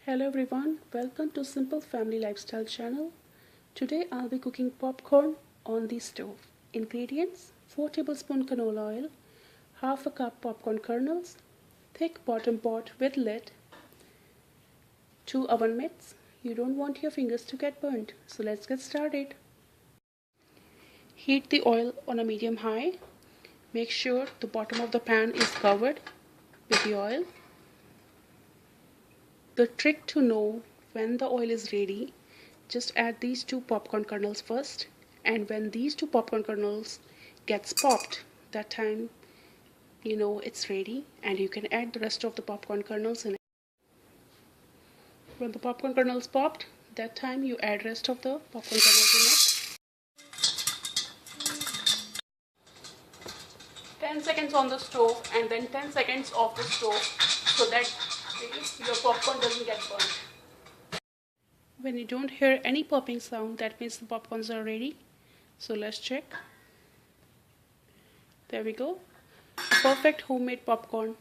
Hello everyone, welcome to Simple Family Lifestyle channel. Today I'll be cooking popcorn on the stove. Ingredients: 4 tablespoons canola oil, half a cup popcorn kernels, thick bottom pot with lid, 2 oven mitts. You don't want your fingers to get burnt, so let's get started. Heat the oil on a medium high. Make sure the bottom of the pan is covered with the oil. The trick to know when the oil is ready, just add these 2 popcorn kernels first, and when these 2 popcorn kernels gets popped, that time you know it's ready, and you can add the rest of the popcorn kernels in it. When the popcorn kernels popped, that time you add rest of the popcorn kernels in it. 10 seconds on the stove and then 10 seconds off the stove so that your popcorn doesn't get burnt. When you don't hear any popping sound, that means the popcorns are ready. So let's check. There we go. Perfect homemade popcorn.